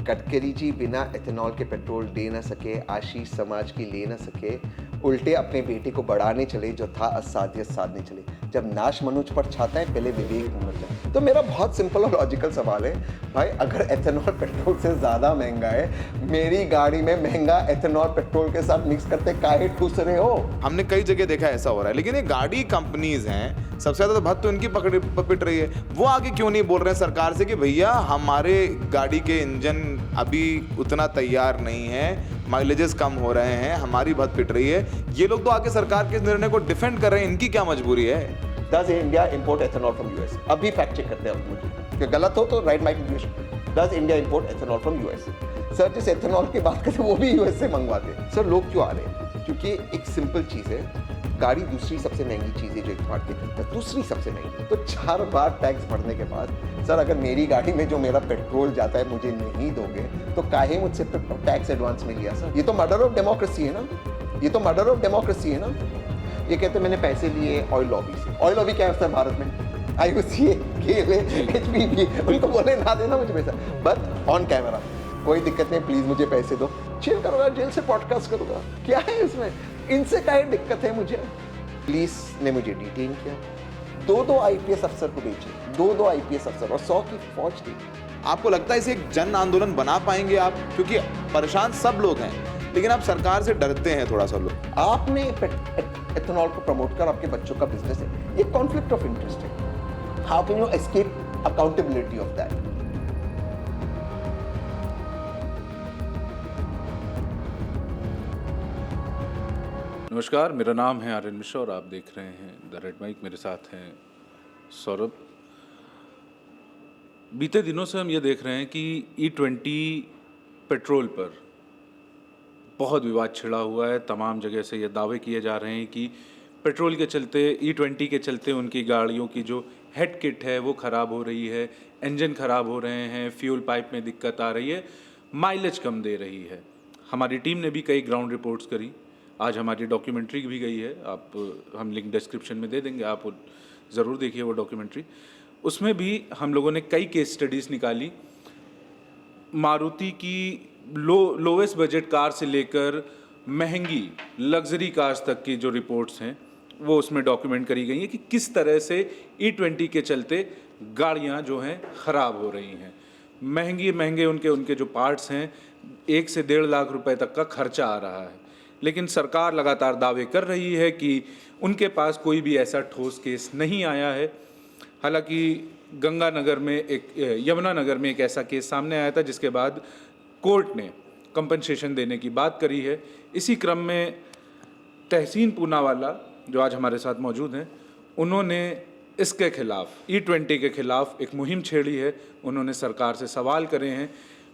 गडकरी जी बिना एथेनॉल के पेट्रोल दे ना सके, आशीष समाज की ले ना सके, उल्टे अपने बेटे को बढ़ाने चले जो था असाध्य साधने चले। जब नाश मनुष्य पर छाता है पहले विवेक मर जाए। तो मेरा बहुत सिंपल और लॉजिकल सवाल है, भाई अगर एथेनॉल पेट्रोल से ज़्यादा महंगा है, मेरी गाड़ी में महंगा एथेनॉल पेट्रोल के साथ मिक्स करते काहे ठूस रहे हो? हमने कई जगह देखा ऐसा हो रहा है, लेकिन ये गाड़ी कंपनीज हैं, सबसे ज़्यादा तो भक्त तो इनकी पिट रही है। वो आगे क्यों नहीं बोल रहे हैं सरकार से कि भैया हमारे गाड़ी के इंजन अभी उतना तैयार नहीं है, माइलेजेस कम हो रहे हैं, हमारी भक्त पिट रही है। ये लोग तो आगे सरकार के निर्णय को डिफेंड कर रहे हैं, इनकी क्या मजबूरी है? Does India import ethanol from US? अभी फैक्ट चेक करते हैं मुझे, कि गलत हो तो right mic question. Does India import ethanol from US? Sir जिस एथेनॉल की बात करते हैं वो भी यूएस से मंगवाते हैं। सर लोग क्यों आ रहे हैं? क्योंकि एक सिंपल चीज़ है, गाड़ी दूसरी सबसे महंगी चीज़ है जो एक भारतीय खरीदता है, दूसरी सबसे महंगी। तो 4 बार टैक्स भरने के बाद सर अगर मेरी गाड़ी में जो मेरा पेट्रोल जाता है मुझे नहीं दोगे तो काहे मुझसे टैक्स एडवांस में लिया? सर ये तो मर्डर ऑफ डेमोक्रेसी है ना, ये तो मर्डर ऑफ डेमोक्रेसी है ना। ये कहते मैंने पैसे लिए ऑयल लॉबी से। ऑयल लॉबी क्या है भारत में? आईओसीए, केएलए, एचपीपी, उनको बोले ना देना मुझे पैसा, बट ऑन कैमरा कोई दिक्कत नहीं, प्लीज मुझे पैसे दो, चिल करूंगा, जेल से पॉडकास्ट करूंगा, क्या है इसमें? इनसे क्या दिक्कत है मुझे? पुलिस ने मुझे डिटेन किया, 2 आईपीएस अफसर को बेचे, 2 आईपीएस अफसर और 100 की फौज थी। आपको लगता है इसे एक जन आंदोलन बना पाएंगे आप? क्योंकि परेशान सब लोग हैं, लेकिन आप सरकार से डरते हैं थोड़ा सा लोग। आपने एथेनॉल को प्रमोट कर आपके बच्चों का बिजनेस है, ये कॉन्फ्लिक्ट ऑफ इंटरेस्ट है। How can you escape accountability of that? नमस्कार, मेरा नाम है आर्यन मिश्रा और आप देख रहे हैं द रेड माइक। मेरे साथ हैं सौरभ। बीते दिनों से हम ये देख रहे हैं कि E20 पेट्रोल पर बहुत विवाद छिड़ा हुआ है। तमाम जगह से ये दावे किए जा रहे हैं कि पेट्रोल के चलते, E20 के चलते उनकी गाड़ियों की जो हेड किट है वो ख़राब हो रही है, इंजन ख़राब हो रहे हैं, फ्यूल पाइप में दिक्कत आ रही है, माइलेज कम दे रही है। हमारी टीम ने भी कई ग्राउंड रिपोर्ट्स करी, आज हमारी डॉक्यूमेंट्री भी गई है, हम लिंक डिस्क्रिप्शन में दे देंगे, आप ज़रूर देखिए वो डॉक्यूमेंट्री। उसमें भी हम लोगों ने कई केस स्टडीज़ निकाली। मारुति की लोवेस्ट बजट कार से लेकर महंगी लग्जरी कार्स तक की जो रिपोर्ट्स हैं वो उसमें डॉक्यूमेंट करी गई हैं कि किस तरह से E20 के चलते गाड़ियां जो हैं ख़राब हो रही हैं। महंगे उनके जो पार्ट्स हैं, 1 से 1.5 लाख रुपए तक का खर्चा आ रहा है। लेकिन सरकार लगातार दावे कर रही है कि उनके पास कोई भी ऐसा ठोस केस नहीं आया है। हालांकि यमुनानगर में एक ऐसा केस सामने आया था जिसके बाद कोर्ट ने कंपनसेशन देने की बात करी है। इसी क्रम में तहसीन पूनावाला, जो आज हमारे साथ मौजूद हैं, उन्होंने इसके खिलाफ, E20 के खिलाफ एक मुहिम छेड़ी है। उन्होंने सरकार से सवाल करे हैं।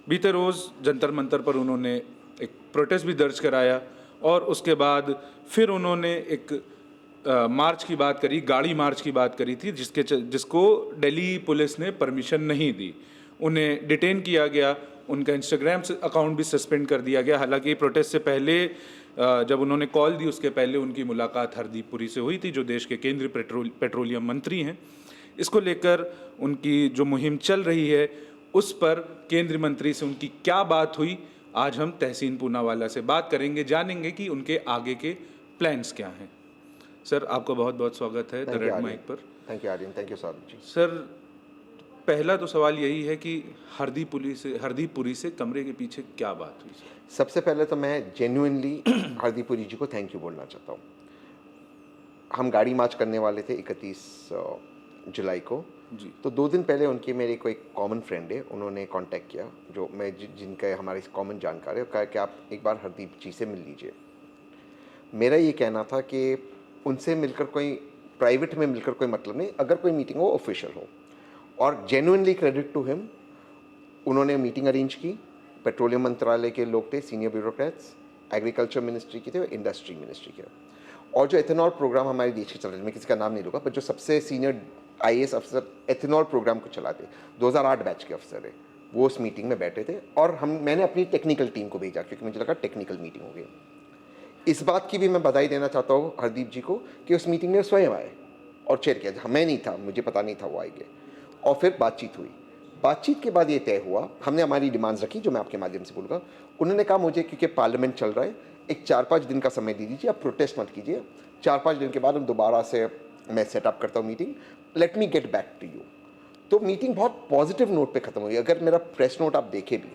बीते रोज़ जंतर मंतर पर उन्होंने एक प्रोटेस्ट भी दर्ज कराया और उसके बाद फिर उन्होंने एक मार्च की बात करी, गाड़ी मार्च की बात करी थी, जिसको दिल्ली पुलिस ने परमिशन नहीं दी। उन्हें डिटेन किया गया, उनका इंस्टाग्राम अकाउंट भी सस्पेंड कर दिया गया। हालांकि प्रोटेस्ट से पहले, जब उन्होंने कॉल दी, उसके पहले उनकी मुलाकात हरदीप पुरी से हुई थी, जो देश के केंद्रीय पेट्रोलियम मंत्री हैं। इसको लेकर उनकी जो मुहिम चल रही है उस पर केंद्रीय मंत्री से उनकी क्या बात हुई, आज हम तहसीन पूनावाला से बात करेंगे, जानेंगे कि उनके आगे के प्लान्स क्या हैं। सर, आपका बहुत बहुत स्वागत है द रेड माइक पर। Thank you Aryan, thank you Saurabh ji. Sir, पहला तो सवाल यही है कि हरदीप पुरी से कमरे के पीछे क्या बात हुई सर? सबसे पहले तो मैं जेन्युइनली हरदीप पुरी जी को थैंक यू बोलना चाहता हूँ। हम गाड़ी मार्च करने वाले थे 31 जुलाई को जी। तो 2 दिन पहले उनके मेरे कोई कॉमन फ्रेंड है, उन्होंने कांटेक्ट किया, जो मैं जिनका हमारी कॉमन जानकार है, कहा कि आप एक बार हरदीप जी से मिल लीजिए। मेरा ये कहना था कि उनसे मिलकर कोई प्राइवेट में मिलकर कोई मतलब नहीं, अगर कोई मीटिंग हो ऑफिशियल हो। और जेन्युइनली क्रेडिट टू हिम, उन्होंने मीटिंग अरेंज की। पेट्रोलियम मंत्रालय के लोग थे, सीनियर ब्यूरोक्रेट्स, एग्रीकल्चर मिनिस्ट्री के थे और इंडस्ट्री मिनिस्ट्री के। और जो एथेनॉल प्रोग्राम हमारे देश के चल रहे हैं, मैं किसी का नाम नहीं लूँगा, पर जो सबसे सीनियर IAS अफसर एथेनॉल प्रोग्राम को चलाते, 2008 बैच के अफसर है, वो उस मीटिंग में बैठे थे। और मैंने अपनी टेक्निकल टीम को भेजा, क्योंकि मुझे लगा टेक्निकल मीटिंग हो गई। इस बात की भी मैं बधाई देना चाहता हूँ हरदीप जी को कि उस मीटिंग में स्वयं आए और चेयर किया। मैं नहीं था, मुझे पता नहीं था वो आएंगे। और फिर बातचीत हुई। बातचीत के बाद ये तय हुआ, हमने हमारी डिमांड्स रखी जो मैं आपके माध्यम से बोलूँगा। उन्होंने कहा मुझे क्योंकि पार्लियामेंट चल रहा है, एक 4-5 दिन का समय दे दीजिए, आप प्रोटेस्ट मत कीजिए, 4-5 दिन के बाद हम दोबारा से मैं सेटअप करता हूँ meeting, let me get back to you. तो मीटिंग बहुत पॉजिटिव नोट पे ख़त्म हुई। अगर मेरा प्रेस नोट आप देखें भी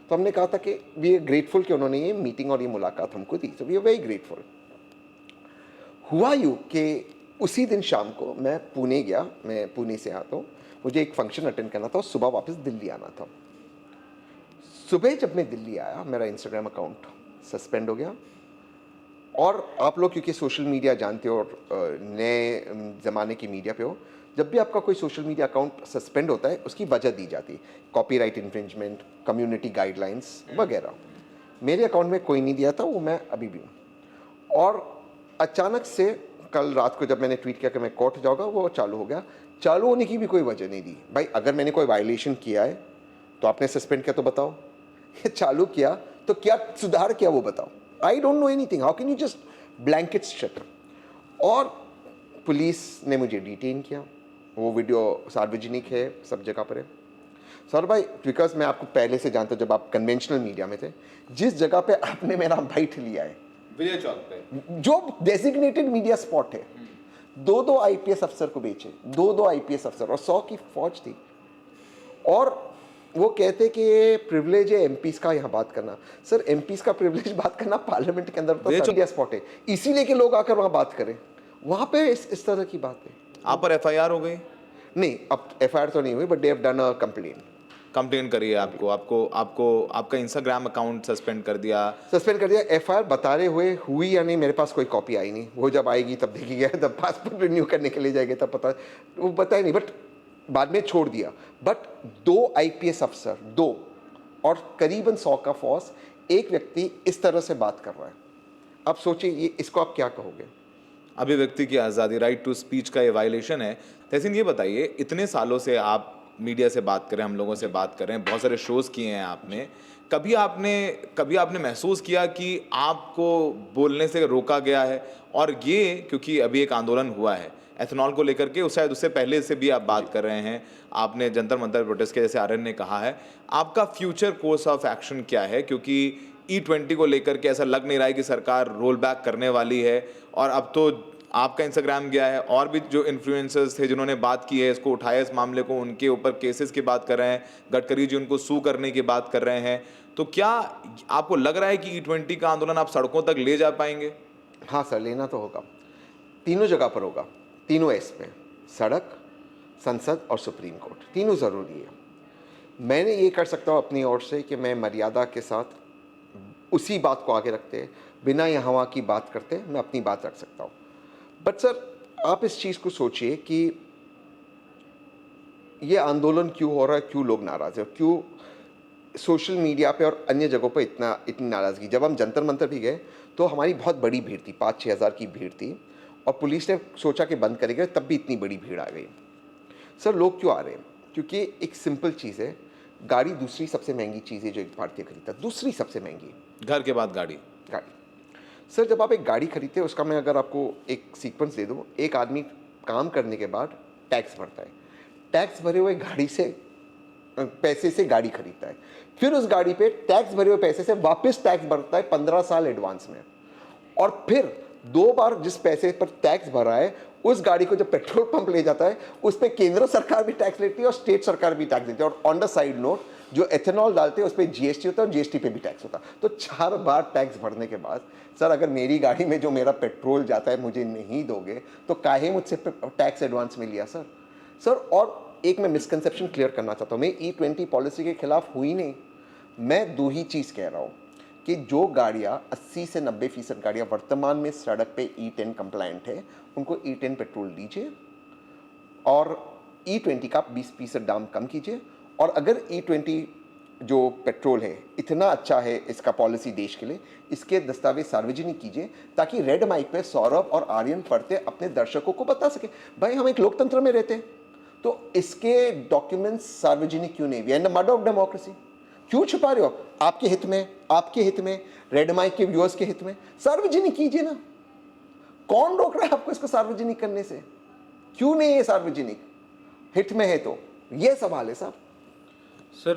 तो हमने कहा था कि वी आर ग्रेटफुल कि उन्होंने ये मीटिंग और ये मुलाकात हमको दी, so we are very grateful. हुआ यूँ कि उसी दिन शाम को मैं पुणे गया, मैं पुणे से आता हूँ, मुझे एक फंक्शन अटेंड करना था और सुबह वापस दिल्ली आना था। सुबह जब मैं दिल्ली आया, मेरा इंस्टाग्राम अकाउंट सस्पेंड हो गया। और आप लोग क्योंकि सोशल मीडिया जानते हो और नए ज़माने की मीडिया पे हो, जब भी आपका कोई सोशल मीडिया अकाउंट सस्पेंड होता है उसकी वजह दी जाती है, कॉपीराइट इन्फ्रिंजमेंट, कम्युनिटी गाइडलाइंस वगैरह। मेरे अकाउंट में कोई नहीं दिया था, वो मैं अभी भी हूँ। और अचानक से कल रात को जब मैंने ट्वीट किया कि मैं कोर्ट जाऊँगा, वो चालू हो गया। चालू होने की भी कोई वजह नहीं दी। भाई अगर मैंने कोई वायलेशन किया है तो आपने सस्पेंड किया तो बताओ, चालू किया तो क्या सुधार किया वो बताओ। I don't know anything, how can you just blanket shut. और पुलिस ने मुझे डिटेन किया, वो वीडियो सार्वजनिक है, सब जगह पर है। सर भाई बिकॉज मैं आपको पहले से जानता हूँ, जब आप कन्वेंशनल मीडिया में थे, जिस जगह पे आपने मेरा बाइट लिया है विजय चौक पे, जो डेजिग्नेटेड मीडिया स्पॉट है, 2-2 आईपीएस अफसर को बेचे, 2-2 आईपीएस अफसर और 100 की फौज थी। और वो कहते कि ये प्रिविलेज है एमपीस का यहाँ बात करना। सर एमपीस का प्रिविलेज बात करना पार्लियामेंट के अंदर तो मीडिया स्पॉट है, इसीलिए कि लोग आकर वहाँ बात करें। वहाँ पे इस तरह की बात है। आप पर एफआईआर हो गई? नहीं, अब एफआईआर तो नहीं हुई, but they have done a complain करी है आपको आपका इंस्टाग्राम अकाउंट सस्पेंड कर दिया। एफआईआर बता रहे हुए हुई या नहीं, मेरे पास कोई कॉपी आई नहीं। वो जब आएगी तब देखी गया, तब पासपोर्ट रिन्यू करने के लिए जाएंगे तब पता, वो बताया नहीं, बट बाद में छोड़ दिया। बट 2 आईपीएस अफसर, 2 और करीबन 100 का फौज, एक व्यक्ति इस तरह से बात कर रहा है। आप सोचिए ये, इसको आप क्या कहोगे? अभिव्यक्ति की आज़ादी, राइट टू स्पीच का ये वायलेशन है। तहसीन ये बताइए, इतने सालों से आप मीडिया से बात करें, हम लोगों से बात करें, बहुत सारे शोज़ किए हैं आपने, कभी आपने महसूस किया कि आपको बोलने से रोका गया है? और ये क्योंकि अभी एक आंदोलन हुआ है एथेनॉल को लेकर के, शायद उससे पहले से भी आप बात कर रहे हैं, आपने जंतर मंतर प्रोटेस्ट के, जैसे आर्यन ने कहा है, आपका फ्यूचर कोर्स ऑफ एक्शन क्या है? क्योंकि E20 को लेकर के ऐसा लग नहीं रहा है कि सरकार रोल बैक करने वाली है। और अब तो आपका इंस्टाग्राम गया है, और भी जो इन्फ्लुएंसर्स थे जिन्होंने बात की है, इसको उठाया इस मामले को, उनके ऊपर केसेस की बात कर रहे हैं, गडकरी जी उनको सू करने की बात कर रहे हैं। तो क्या आपको लग रहा है कि E20 का आंदोलन आप सड़कों तक ले जा पाएंगे? हाँ सर, लेना तो होगा, तीनों जगह पर होगा, तीनों एस पे, सड़क, संसद और सुप्रीम कोर्ट, तीनों ज़रूरी है। मैंने ये कर सकता हूँ अपनी ओर से कि मैं मर्यादा के साथ उसी बात को आगे रखते, बिना यहाँ वहाँ की बात करते, मैं अपनी बात रख सकता हूँ। बट सर आप इस चीज़ को सोचिए कि ये आंदोलन क्यों हो रहा है, क्यों लोग नाराज़ हैं, क्यों सोशल मीडिया पे और अन्य जगहों पे इतनी नाराज़गी। जब हम जंतर मंतर भी गए तो हमारी बहुत बड़ी भीड़ थी, 5-6 हज़ार की भीड़ थी, और पुलिस ने सोचा कि बंद करेंगे, तब भी इतनी बड़ी भीड़ आ गई। सर लोग क्यों आ रहे हैं? क्योंकि एक सिंपल चीज़ है, गाड़ी दूसरी सबसे महंगी चीज़ है जो एक भारतीय खरीदता है, दूसरी सबसे महंगी, घर के बाद गाड़ी। सर जब आप एक गाड़ी खरीदते हैं, उसका मैं अगर आपको एक सीक्वेंस दे दूँ, एक आदमी काम करने के बाद टैक्स भरता है, टैक्स भरे हुए गाड़ी से पैसे से गाड़ी खरीदता है, फिर उस गाड़ी पे टैक्स भरे हुए पैसे से वापस टैक्स भरता है 15 साल एडवांस में, और फिर 2 बार जिस पैसे पर टैक्स भरा है उस गाड़ी को जब पेट्रोल पंप ले जाता है, उस पर केंद्र सरकार भी टैक्स लेती है और स्टेट सरकार भी टैक्स देती है। और ऑन द साइड नोट जो एथेनॉल डालते हैं उस पर जीएसटी होता है और जीएसटी पे भी टैक्स होता है। तो 4 बार टैक्स भरने के बाद सर अगर मेरी गाड़ी में जो मेरा पेट्रोल जाता है मुझे नहीं दोगे तो काहे मुझसे टैक्स एडवांस में लिया सर। और एक मैं मिसकंसेप्शन क्लियर करना चाहता हूँ, मैं E20 पॉलिसी के खिलाफ हुई नहीं, मैं 2 ही चीज़ कह रहा हूँ कि जो गाड़ियाँ 80 से 90% गाड़ियाँ वर्तमान में सड़क पे E10 कंप्लायंट है, उनको E10 पेट्रोल दीजिए और E20 का 20% दाम कम कीजिए। और अगर E20 जो पेट्रोल है इतना अच्छा है, इसका पॉलिसी देश के लिए, इसके दस्तावेज सार्वजनिक कीजिए ताकि रेड माइक पे सौरभ और आर्यन पढ़ते अपने दर्शकों को बता सके भाई हम एक लोकतंत्र में रहते हैं, तो इसके डॉक्यूमेंट्स सार्वजनिक क्यों नहीं? We are in the mud of democracy, क्यों छुपा रहे हो? आपके हित में, रेड माइक के व्यूअर्स के हित में सार्वजनिक कीजिए ना। कौन रोक रहा है आपको इसको सार्वजनिक करने से? क्यों नहीं है सार्वजनिक? हित में है तो ये सवाल है साहब। सर,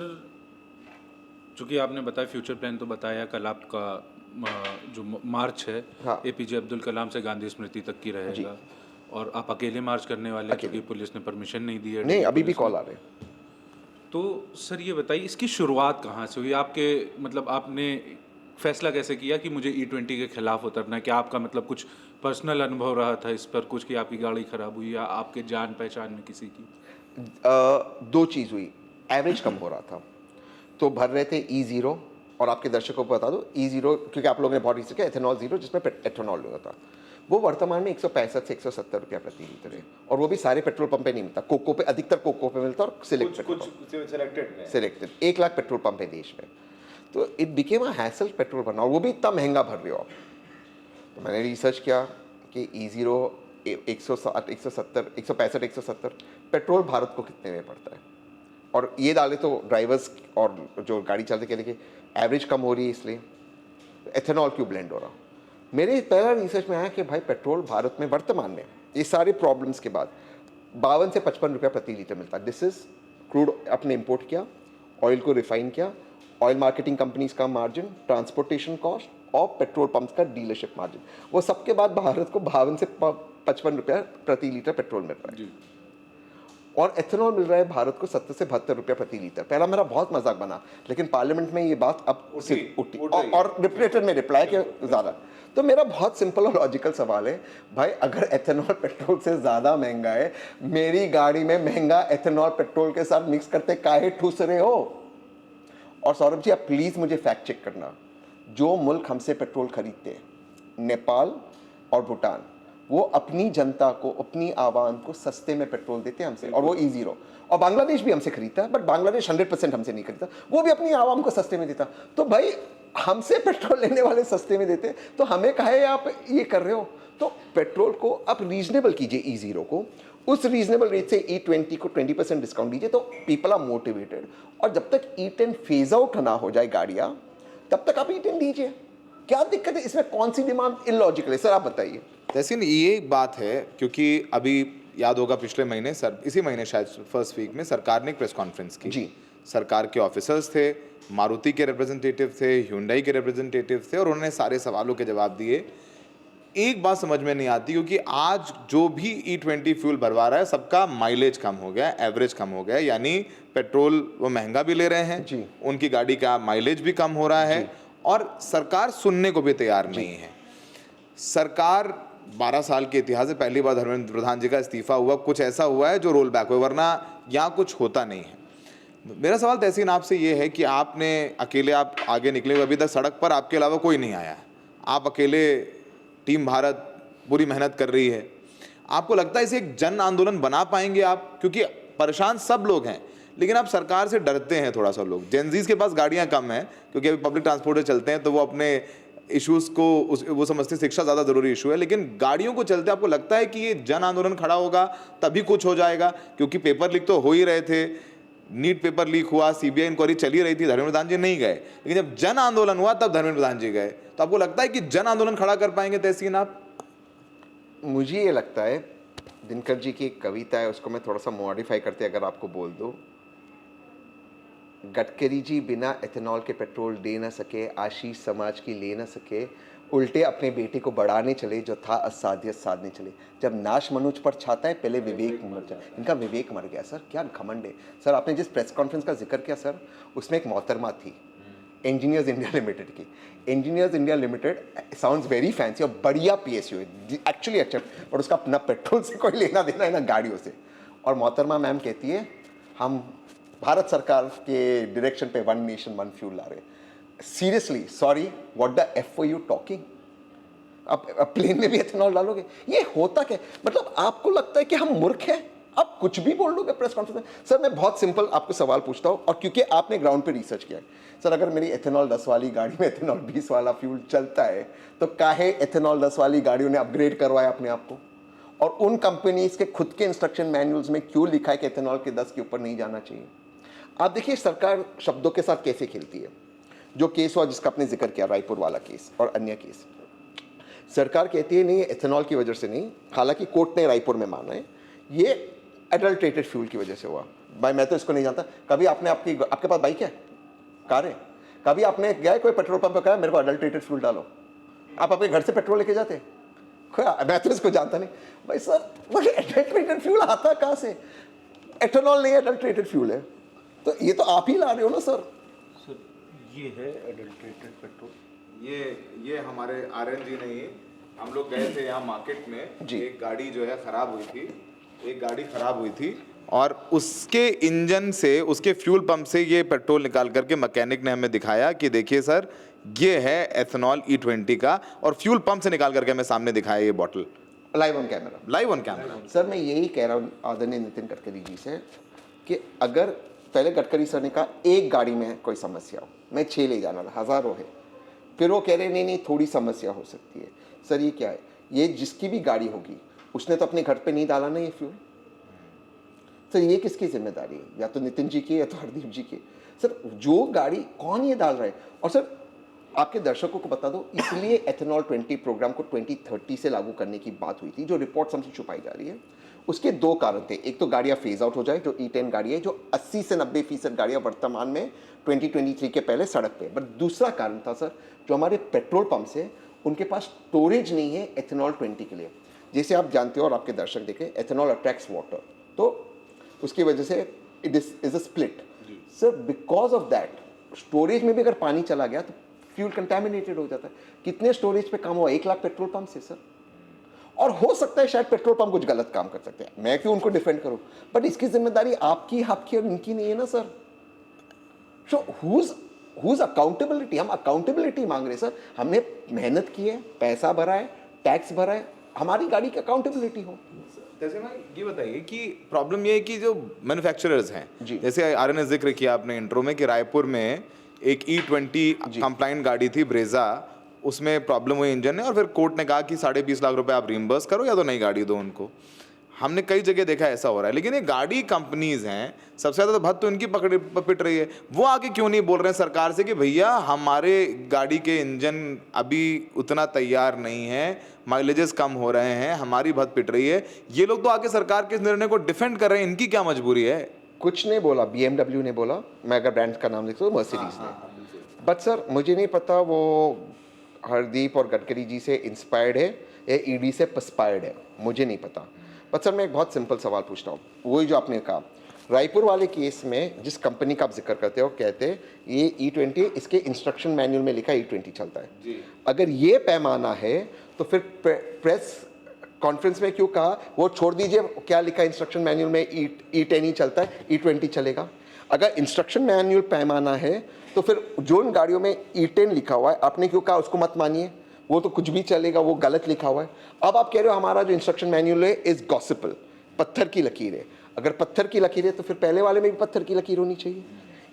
चूँकि आपने बताया फ्यूचर प्लान तो बताया, कल आपका जो मार्च है हाँ। एपीजे अब्दुल कलाम से गांधी स्मृति तक की रहेगा, और आप अकेले मार्च करने वाले हैं क्योंकि पुलिस ने परमिशन नहीं दी है। नहीं, अभी भी पुलिस कॉल ने। आ रहे हैं। तो सर ये बताइए, इसकी शुरुआत कहाँ से हुई? आपके मतलब आपने फैसला कैसे किया कि मुझे E20 के खिलाफ उतरना है? क्या आपका मतलब कुछ पर्सनल अनुभव रहा था इस पर कुछ, कि आपकी गाड़ी खराब हुई या आपके जान पहचान में किसी की? दो चीज़ हुई, एवरेज कम हो रहा था, तो भर रहे थे E0, और आपके दर्शकों को बता दो E0, क्योंकि आप लोगों ने बहुत रिसर्च किया, एथेनॉल जीरो जिसमें एथेनॉल होता था, वो वर्तमान में 165 से 170 रुपया प्रति लीटर है, और वो भी सारे पेट्रोल पंप पे नहीं मिलता, कोको पे, अधिकतर कोको पे मिलता, और सिलेक्टेड 1 लाख पेट्रोल पंप है देश में। तो it became a hassle petrol भरना, और वो भी इतना महंगा भर रहे हो आप। तो मैंने रिसर्च किया कि E0 160, 170, 165, 170 पेट्रोल भारत को कितने में पड़ता है, और ये डाले तो ड्राइवर्स और जो गाड़ी चलते के लिए एवरेज कम हो रही है, इसलिए एथेनॉल क्यों ब्लेंड हो रहा। मेरे पहला रिसर्च में आया कि भाई पेट्रोल भारत में वर्तमान में ये सारे प्रॉब्लम्स के बाद 52 से 55 रुपया प्रति लीटर मिलता है। दिस इज क्रूड आपने इंपोर्ट किया, ऑयल को रिफाइन किया, ऑयल मार्केटिंग कंपनीज का मार्जिन, ट्रांसपोर्टेशन कॉस्ट और पेट्रोल पंप्स का डीलरशिप मार्जिन, वो सबके बाद भारत को 52 से 55 रुपया प्रति लीटर पेट्रोल मिल रहा है, और एथेनॉल मिल रहा है भारत को 70 से 72 रुपया प्रति लीटर। पहला मेरा बहुत मजाक बना, लेकिन पार्लियामेंट में ये बात अब उठी और रिपीटेड में रिप्लाई के ज़्यादा। तो मेरा बहुत सिंपल और लॉजिकल सवाल है, भाई अगर एथेनॉल पेट्रोल से ज़्यादा महंगा है, मेरी गाड़ी में महंगा एथेनॉल पेट्रोल के साथ मिक्स करते काहे ठूस रहे हो? और सौरभ जी, आप प्लीज़ मुझे फैक्ट चेक करना, जो मुल्क हमसे पेट्रोल खरीदते हैं, नेपाल और भूटान, वो अपनी जनता को, अपनी आवाम को सस्ते में पेट्रोल देते हैं हमसे, और वो E0। और बांग्लादेश भी हमसे खरीदता है, बट बांग्लादेश 100% हमसे नहीं खरीदता, वो भी अपनी आवाम को सस्ते में देता। तो भाई हमसे पेट्रोल लेने वाले सस्ते में देते, तो हमें काहे आप ये कर रहे हो? तो पेट्रोल को आप रीजनेबल कीजिए, E0 को उस रीजनेबल रेट से E20 को 20% डिस्काउंट दीजिए, तो पीपल आर मोटिवेटेड। और जब तक E10 फेज आउट ना हो जाए गाड़ियाँ, तब तक आप E10 दीजिए। क्या दिक्कत है इसमें? कौन सी डिमांड इलॉजिकल है? सर आप बताइए। तहसीन, ये बात है क्योंकि अभी याद होगा पिछले महीने, सर इसी महीने शायद फर्स्ट वीक में सरकार ने एक प्रेस कॉन्फ्रेंस की जी। सरकार के ऑफिसर्स थे, मारुति के रिप्रेजेंटेटिव थे, ह्यूंडई के रिप्रेजेंटेटिव थे, और उन्होंने सारे सवालों के जवाब दिए। एक बात समझ में नहीं आती, क्योंकि आज जो भी E20 फ्यूल भरवा रहा है सबका माइलेज कम हो गया, एवरेज कम हो गया, यानी पेट्रोल वो महंगा भी ले रहे हैं जी। उनकी गाड़ी का माइलेज भी कम हो रहा है, और सरकार सुनने को भी तैयार नहीं है। सरकार 12 साल के इतिहास में पहली बार धर्मेंद्र प्रधान जी का इस्तीफा हुआ, कुछ ऐसा हुआ है जो रोल बैक हुआ, वरना यहाँ कुछ होता नहीं है। मेरा सवाल तहसीन आपसे ये है कि आपने अकेले आप आगे निकले, अभी तक सड़क पर आपके अलावा कोई नहीं आया, आप अकेले, टीम भारत पूरी मेहनत कर रही है, आपको लगता है इसे एक जन आंदोलन बना पाएंगे आप? क्योंकि परेशान सब लोग हैं, लेकिन आप सरकार से डरते हैं थोड़ा सा लोग। जेनजीज के पास गाड़ियाँ कम हैं क्योंकि अभी पब्लिक ट्रांसपोर्ट से चलते हैं, तो वो अपने इश्यूज़ को वो समझते हैं शिक्षा ज़्यादा ज़रूरी इशू है, लेकिन गाड़ियों को चलते आपको लगता है कि ये जन आंदोलन खड़ा होगा तभी कुछ हो जाएगा? क्योंकि पेपर लीक तो हो ही रहे थे, नीट पेपर लीक हुआ, CBI इंक्वायरी चली रही थी, धर्मेंद्र प्रधान जी नहीं गए, लेकिन जब जन आंदोलन हुआ तब धर्मेंद्र प्रधान जी गए। तो आपको लगता है कि जन आंदोलन खड़ा कर पाएंगे तहसीन आप? मुझे ये लगता है, दिनकर जी की एक कविता है, उसको मैं थोड़ा सा मॉडिफाई करते अगर आपको बोल दूं, गडकरी जी बिना एथेनॉल के पेट्रोल दे ना सके, आशीष समाज की ले ना सके, उल्टे अपने बेटे को बढ़ाने चले, जो था असाध्य साधने चले। जब नाश मनुज पर छाता है, पहले विवेक मर जाए। इनका विवेक मर गया सर, क्या घमंड है। सर आपने जिस प्रेस कॉन्फ्रेंस का जिक्र किया सर, उसमें एक मोहतरमा थी इंजीनियर्स इंडिया लिमिटेड की। Engineers India limited sounds very fancy और बढ़िया PSU है एक्चुअली अच्छा, पर उसका अपना पेट्रोल से कोई लेना देना है ना गाड़ियों से। और मोहतरमा मैम कहती है, हम भारत सरकार के डायरेक्शन पे 1 नेशन 1 फ्यूल ला रहे हैं। Seriously sorry, what the F you talking? आप प्लेन में भी एथेनॉल डालोगे? ये होता क्या? मतलब आपको लगता है कि हम मूर्ख हैं? आप कुछ भी बोल लोगे प्रेस कॉन्फ्रेंस में। सर मैं बहुत सिंपल आपको सवाल पूछता हूँ, और क्योंकि आपने ग्राउंड पे रिसर्च किया है सर, अगर मेरी एथेनॉल 10 वाली गाड़ी में एथेनॉल 20 वाला फ्यूल चलता है, तो काहे एथेनॉल 10 वाली गाड़ियों ने अपग्रेड करवाया अपने आप को? और उन कंपनीज के खुद के इंस्ट्रक्शन मैनुअल्स में क्यों लिखा है कि एथेनॉल के 10 के ऊपर नहीं जाना चाहिए? आप देखिए सरकार शब्दों के साथ कैसे खेलती है। जो केस हुआ जिसका आपने जिक्र किया, रायपुर वाला केस और अन्य केस, सरकार कहती है नहीं एथेनॉल की वजह से नहीं, हालांकि कोर्ट ने रायपुर में माना है, ये एडल्ट्रेटेड फ्यूल की वजह से हुआ। भाई मैं तो इसको नहीं जानता। कभी आपके पास बाइक है, कार है, कभी आपने गया कोई पेट्रोल पंप पे कहा मेरे को एडल्ट्रेटेड फ्यूल डालो? आप अपने घर से पेट्रोल लेके जाते? मैं तो इसको जानता नहीं। भाई सर एडल्ट्रेटेड फ्यूल आता कहाँ से? एथेनॉल नहीं एडल्ट्रेटेड फ्यूल है, तो ये तो आप ही ला रहे हो ना सर। ये है एडल्ट्रेटेड पेट्रोल। ये हमारे आरएनजी नहीं, हम लोग गए थे यहाँ मार्केट में, जी। एक गाड़ी जो है खराब हुई थी और उसके इंजन से, उसके फ्यूल पंप से ये पेट्रोल निकाल करके मैकेनिक ने हमें दिखाया कि देखिए सर ये है एथेनॉल E20 का, और फ्यूल पंप से निकाल करके हमें सामने दिखाया ये bottle live on camera. Live on camera. Sir मैं यही कह रहा हूँ आदरणीय नितिन गडकरी जी से कि अगर पहले गडकरी सर ने कहा एक गाड़ी में कोई समस्या हो, मैं 6 ले जाना था, हज़ारों है, फिर वो कह रहे नहीं थोड़ी समस्या हो सकती है। सर ये क्या है? ये जिसकी भी गाड़ी होगी उसने तो अपने घर पे नहीं डाला ना ये फ्यूल। सर ये किसकी जिम्मेदारी है? या तो नितिन जी की या तो हरदीप जी की। सर जो गाड़ी कौन ये डाल रहा है? और सर आपके दर्शकों को बता दो, इसलिए एथेनॉल 20 प्रोग्राम को 2030 से लागू करने की बात हुई थी, जो रिपोर्ट हमसे छुपाई जा रही है। उसके 2 कारण थे। एक तो गाड़ियाँ फेज आउट हो जाए, जो E10 गाड़ी है, जो 80 से 90% गाड़ियाँ वर्तमान में 2023 के पहले सड़क पे। बट दूसरा कारण था सर, जो हमारे पेट्रोल पंप्स है उनके पास स्टोरेज नहीं है एथेनॉल 20 के लिए। जैसे आप जानते हो और आपके दर्शक देखें, एथेनॉल अट्रैक्ट्स वाटर, तो उसकी वजह से it is a split. Sir because of that storage में भी अगर पानी चला गया तो फ्यूल कंटेमिनेटेड हो जाता है। कितने स्टोरेज पे काम हुआ? 1 लाख पेट्रोल पंप से सर। और हो सकता है शायद पेट्रोल पंप कुछ गलत काम कर सकते हैं, मैं क्यों उनको डिफेंड करूं, बट इसकी जिम्मेदारी आपकी और इनकी नहीं है ना सर। सो हुज अकाउंटेबिलिटी? हम अकाउंटेबिलिटी मांग रहे हैं सर। हमने मेहनत की है, पैसा भरा है, टैक्स भरा है, हमारी गाड़ी की अकाउंटेबिलिटी हो। जैसे ना ये बताइए कि प्रॉब्लम ये है कि जो मैन्युफैक्चरर्स हैं, जैसे आर्यन ने जिक्र किया आपने इंट्रो में कि रायपुर में एक E20 कंप्लाइंट गाड़ी थी ब्रेजा, उसमें प्रॉब्लम हुई इंजन में, और फिर कोर्ट ने कहा कि 20.5 लाख रुपए आप रिम्बर्स करो या तो नई गाड़ी दो उनको। हमने कई जगह देखा ऐसा हो रहा है, लेकिन ये गाड़ी कंपनीज हैं, सबसे ज़्यादा तो भत्त तो इनकी पिट रही है। वो आगे क्यों नहीं बोल रहे हैं सरकार से कि भैया हमारे गाड़ी के इंजन अभी उतना तैयार नहीं है, माइलेजेस कम हो रहे हैं, हमारी भत्त पिट रही है। ये लोग तो आगे सरकार के इस निर्णय को डिफेंड कर रहे हैं, इनकी क्या मजबूरी है? कुछ नहीं बोला, BMW ने बोला, मैं अगर ब्रांड का नाम लिख दूँ, मर्सिडीज ने। बट सर मुझे नहीं पता वो हरदीप और गडकरी जी से इंस्पायर्ड है या ED से पस्पायर्ड है, मुझे नहीं पता। बट सर मैं एक बहुत सिंपल सवाल पूछता हूँ, वही जो आपने कहा रायपुर वाले केस में, जिस कंपनी का आप जिक्र करते हो, कहते हैं ये E20, इसके इंस्ट्रक्शन मैनुअल में लिखा E20 चलता है जी। अगर ये पैमाना है तो फिर प्रेस कॉन्फ्रेंस में क्यों कहा वो छोड़ दीजिए, क्या लिखा इंस्ट्रक्शन मैनुअल में? E10 ही चलता है, E20 चलेगा? अगर इंस्ट्रक्शन मैनुअल पैमाना है तो फिर जो इन गाड़ियों में E10 लिखा हुआ है, आपने क्यों कहा उसको मत मानिए, वो तो कुछ भी चलेगा, वो गलत लिखा हुआ है। अब आप कह रहे हो हमारा जो इंस्ट्रक्शन मैनुअल है इज गॉसिपल, पत्थर की लकीर है। अगर पत्थर की लकीर है तो फिर पहले वाले में भी पत्थर की लकीर होनी चाहिए।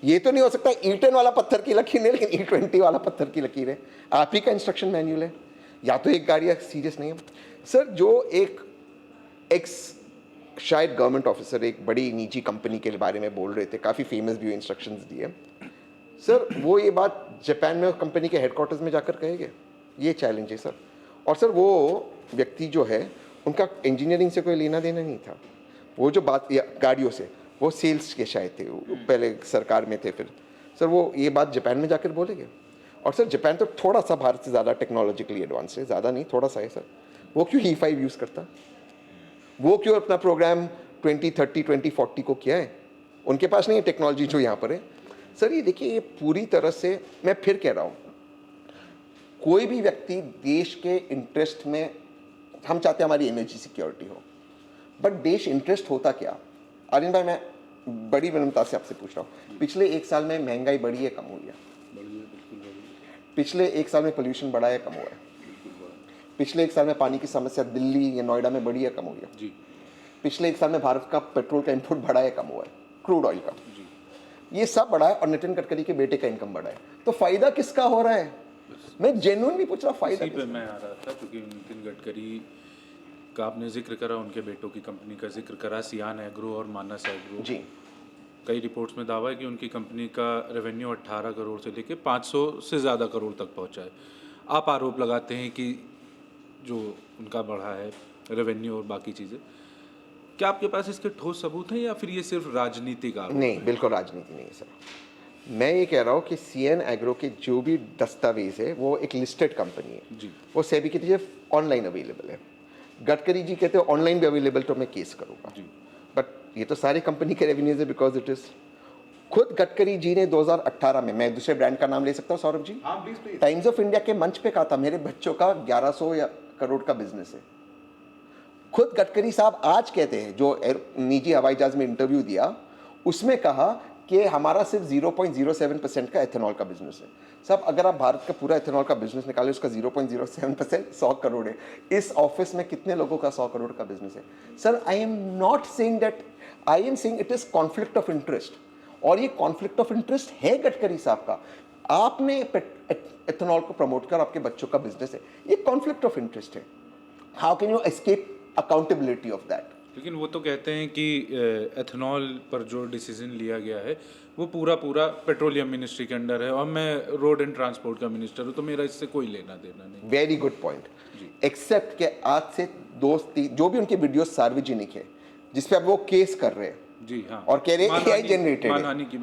ये तो नहीं हो सकता E10 वाला पत्थर की लकीर नहीं, लेकिन E20 वाला पत्थर की लकीर है। आप ही का इंस्ट्रक्शन मैनुअल है, या तो एक गाड़ी सीरियस नहीं है। सर जो एक शायद गवर्नमेंट ऑफिसर एक बड़ी निजी कंपनी के बारे में बोल रहे थे, काफ़ी फेमस भी इंस्ट्रक्शंस दिए सर, वो ये बात जापान में कंपनी के हेडक्वार्टर्स में जाकर कहेंगे? ये चैलेंज है सर। और सर वो व्यक्ति जो है उनका इंजीनियरिंग से कोई लेना देना नहीं था, वो जो बात गाड़ियों से, वो सेल्स के शायद थे, पहले सरकार में थे, फिर सर वो ये बात जापान में जाकर बोलेंगे? और सर जापान तो थोड़ा सा भारत से ज़्यादा टेक्नोलॉजिकली एडवांस है, ज़्यादा नहीं, थोड़ा सा है सर। वो क्यों E5 यूज़ करता? वो क्यों अपना प्रोग्राम 2030 2040 को किया है? उनके पास नहीं है टेक्नोलॉजी जो यहाँ पर है सर। ये देखिए, ये पूरी तरह से, मैं फिर कह रहा हूँ, कोई भी व्यक्ति देश के इंटरेस्ट में, हम चाहते हैं हमारी एनर्जी सिक्योरिटी हो, बट देश इंटरेस्ट होता क्या? आर्यन भाई मैं बड़ी विनम्रता से आपसे पूछ रहा हूँ, पिछले 1 साल में महंगाई बढ़ी है, कम हुई है? पिछले 1 साल में पोल्यूशन बढ़ा है, कम हुआ है? पिछले 1 साल में पानी की समस्या दिल्ली या नोएडा में बढ़ी है, कम हुई है? जी। पिछले 1 साल में भारत का पेट्रोल का इनपुट बढ़ा है, कम हुआ है? क्रूड ऑयल का जी। ये सब बढ़ा है, और नितिन गडकरी के बेटे का इनकम बढ़ा है, तो फायदा किसका हो रहा है? मैं जेन्युइनली पूछ रहा हूँ, फायदा इसी पे मैं आ रहा था, क्योंकि नितिन गडकरी का आपने जिक्र करा, उनके बेटों की कंपनी का जिक्र करा, सियान एग्रो और मानस एग्रो जी। कई रिपोर्ट्स में दावा है कि उनकी कंपनी का रेवेन्यू 18 करोड़ से लेकर 500 से ज़्यादा करोड़ तक पहुंचा है। आप आरोप लगाते हैं कि जो उनका बढ़ा है रेवेन्यू और बाकी चीज़ें, क्या आपके पास इसके ठोस सबूत हैं या फिर ये सिर्फ राजनीतिक आरोप? नहीं, बिल्कुल राजनीति नहीं है सर। मैं ये कह रहा हूँ कि CN एग्रो के जो भी दस्तावेज है वो एक लिस्टेड कंपनी है जी। वो सेबी की तरफ ऑनलाइन अवेलेबल है। गडकरी जी कहते हैं ऑनलाइन भी अवेलेबल तो मैं केस करूँगा, बट ये तो सारी कंपनी के रेवेन्यूज है बिकॉज इट इज़। खुद गडकरी जी ने 2018 में, मैं दूसरे ब्रांड का नाम ले सकता हूँ सौरभ जी, हाँ प्लीज। टाइम्स ऑफ इंडिया के मंच पे कहा था मेरे बच्चों का 1100 करोड़ का बिजनेस है। खुद गडकरी साहब आज कहते हैं, जो निजी हवाई जहाज में इंटरव्यू दिया उसमें कहा कि हमारा सिर्फ 0.07% का एथेनॉल का बिजनेस है। सब अगर आप भारत का पूरा एथेनॉल का बिजनेस निकालें उसका 0.07% 100 करोड़ है। इस ऑफिस में कितने लोगों का 100 करोड़ का बिजनेस है? Sir I am not saying that, I am saying it is conflict of interest, और ये कॉन्फ्लिक्ट ऑफ इंटरेस्ट है गडकरी साहब का। आपने एथेनॉल को प्रमोट कर आपके बच्चों का बिजनेस है, ये कॉन्फ्लिक्ट ऑफ इंटरेस्ट है। How can you escape accountability of that? लेकिन वो तो कहते हैं कि एथेनॉल पर जो डिसीजन लिया गया है वो पूरा पेट्रोलियम मिनिस्ट्री के अंडर है और मैं रोड एंड ट्रांसपोर्ट का मिनिस्टर हूँ, तो मेरा इससे कोई लेना देना नहीं। Very good point. एक्सेप्ट के आज से दोस्ती जो भी उनके वीडियो सार्वजनिक है जिसपे अब वो केस कर रहे हैं, जी हाँ, और कह रहे हैं AI जनरेटेड,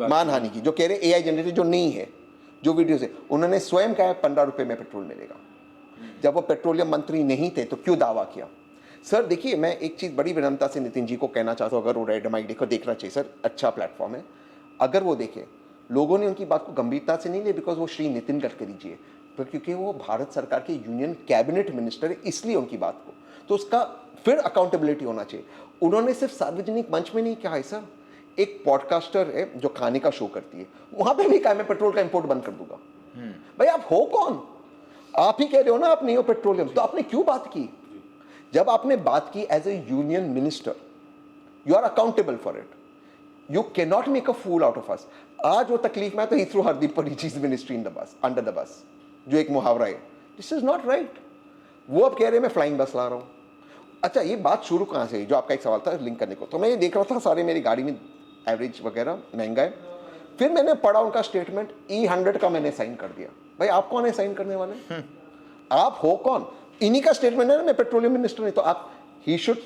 मानहानि की, जो कह रहे AI जनरेटेड जो नहीं है, जो वीडियो से उन्होंने स्वयं कहा 15 रुपए में पेट्रोल मिलेगा। जब वो पेट्रोलियम मंत्री नहीं थे तो क्यों दावा किया? सर देखिए, मैं एक चीज़ बड़ी विनम्रता से नितिन जी को कहना चाहता हूँ, अगर वो रेड माइक देखो, देखना चाहिए सर, अच्छा प्लेटफॉर्म है। अगर वो देखे, लोगों ने उनकी बात को गंभीरता से नहीं लिया बिकॉज वो श्री नितिन गडकरी जी है, पर क्योंकि वो भारत सरकार के यूनियन कैबिनेट मिनिस्टर है इसलिए उनकी बात को, तो उसका फिर अकाउंटेबिलिटी होना चाहिए। उन्होंने सिर्फ सार्वजनिक मंच में नहीं कहा है सर, एक पॉडकास्टर है जो खाने का शो करती है, वहां पे भी कहा मैं पेट्रोल का इंपोर्ट बंद कर दूंगा। भाई आप हो कौन? आप ही कह रहे हो ना आप नहीं हो पेट्रोलियम, तो आपने क्यों बात की? जब आपने बात की as a union minister, you are accountable for it, you can not make a fool out of us. आज वो तकलीफ में तो ही थ्रू हरदीप पर चीज ministry in the bus, under the bus, जो एक मुहावरा है, दिस इज नॉट राइट। वो अब कह रहे हैं मैं फ्लाइंग बस ला रहा हूं। अच्छा, ये बात शुरू कहां से, जो आपका एक सवाल था लिंक करने को, तो मैं ये देख रहा था सारे मेरी गाड़ी में एवरेज वगैरह महंगा है, फिर मैंने पढ़ा उनका स्टेटमेंट, E100 का मैंने साइन कर दिया। भाई आप कौन है साइन करने वाले? आप हो कौन? इन्हीं का स्टेटमेंट है ना, मैं पेट्रोलियम मिनिस्टर नहीं, तो आप, he should,